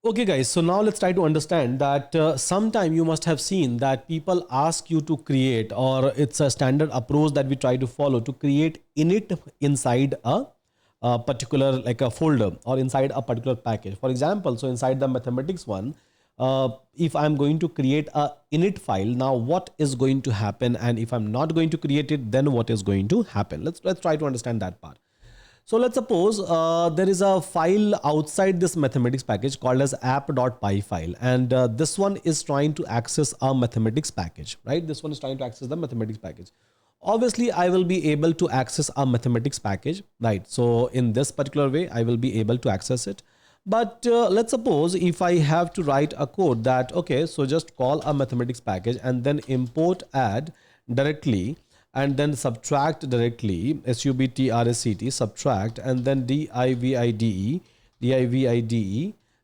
Okay guys, so now let's try to understand that sometime you must have seen that people ask you to create, or it's a standard approach that we try to follow to create init inside a particular like a folder or inside a particular package. For example, so inside the mathematics one, if I'm going to create a init file, now what is going to happen, and if I'm not going to create it, then what is going to happen? Let's try to understand that part. So let's suppose there is a file outside this mathematics package called as app.py file, and this one is trying to access a mathematics package, right? This one is trying to access the mathematics package. Obviously, I will be able to access a mathematics package, right? So in this particular way, I will be able to access it. But let's suppose if I have to write a code that, okay, so just call a mathematics package and then import add directly, and then subtract directly, subtract, subtract, and then divide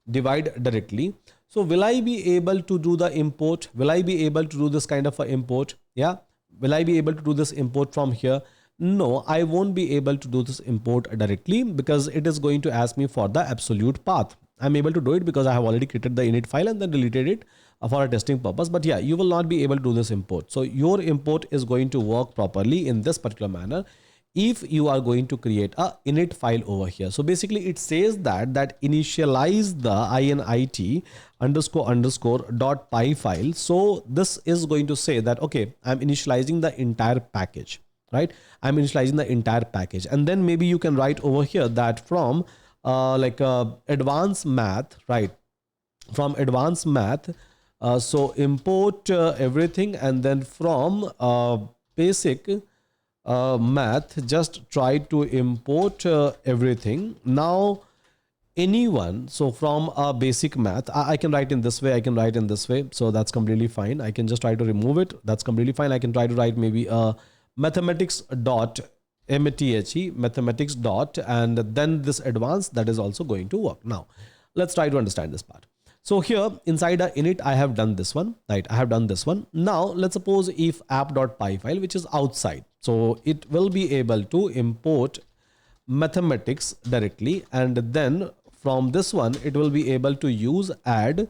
divide directly. So will I be able to do the import? Will I be able to do this kind of a import? Yeah. Will I be able to do this import from here? No, I won't be able to do this import directly because it is going to ask me for the absolute path. I'm able to do it because I have already created the init file and then deleted it for a testing purpose. But yeah, you will not be able to do this import. So your import is going to work properly in this particular manner if you are going to create a init file over here. So basically it says that initialize the init underscore underscore dot py file. So this is going to say that, okay, I'm initializing the entire package, right? I'm initializing the entire package. And then maybe you can write over here that from advanced math, right? From advanced math, so import everything, and then from basic math, just try to import everything. Now anyone, so from a basic math, I can write in this way, I can write in this way, so that's completely fine. I can just try to remove it, that's completely fine. I can try to write maybe a mathematics dot mathematics dot, and then this advanced, that is also going to work. Now let's try to understand this part. So here inside a init, I have done this one, right? I have done this one. Now let's suppose if app.py file, which is outside, so it will be able to import mathematics directly, and then from this one it will be able to use add,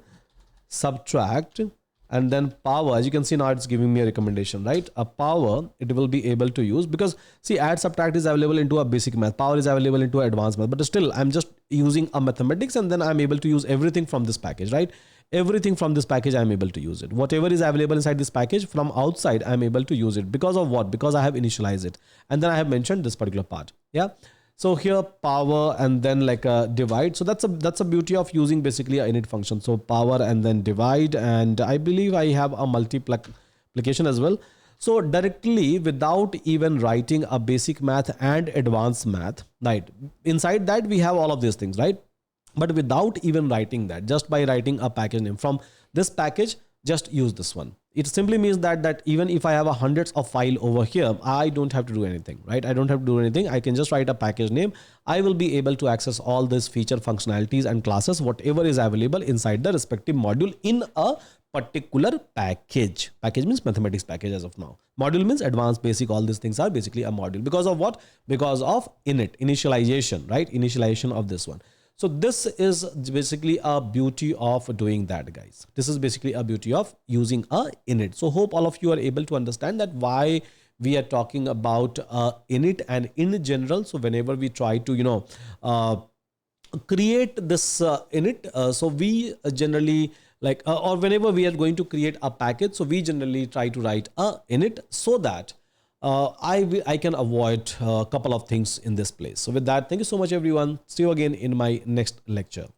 subtract, and then power. As you can see, now it's giving me a recommendation, right? A power it will be able to use, because see, add, subtract is available into a basic math, power is available into advanced math, but still I'm just using a mathematics, and then I'm able to use everything from this package, right? Everything from this package I'm able to use it. Whatever is available inside this package from outside, I'm able to use it. Because of what? Because I have initialized it, and then I have mentioned this particular part. Yeah. So here power and then like a divide. So that's a beauty of using basically a init function. So power and then divide, and I believe I have a multiplication as well. So directly without even writing a basic math and advanced math, right? Inside that we have all of these things, right? But without even writing that, just by writing a package name from this package, just use this one. It simply means that even if I have hundreds of file over here, I don't have to do anything, right? I don't have to do anything. I can just write a package name. I will be able to access all these feature functionalities and classes, whatever is available inside the respective module in a particular package. Package means mathematics package as of now. Module means advanced, basic, all these things are basically a module. Because of what? Because of init, initialization, right? Initialization of this one. So this is basically a beauty of doing that, guys. This is basically a beauty of using a init. So hope all of you are able to understand that why we are talking about init, and in general. So whenever we try to, create this init, so we generally or whenever we are going to create a package, so we generally try to write a init so that I can avoid a couple of things in this place. So with that, thank you so much, everyone. See you again in my next lecture.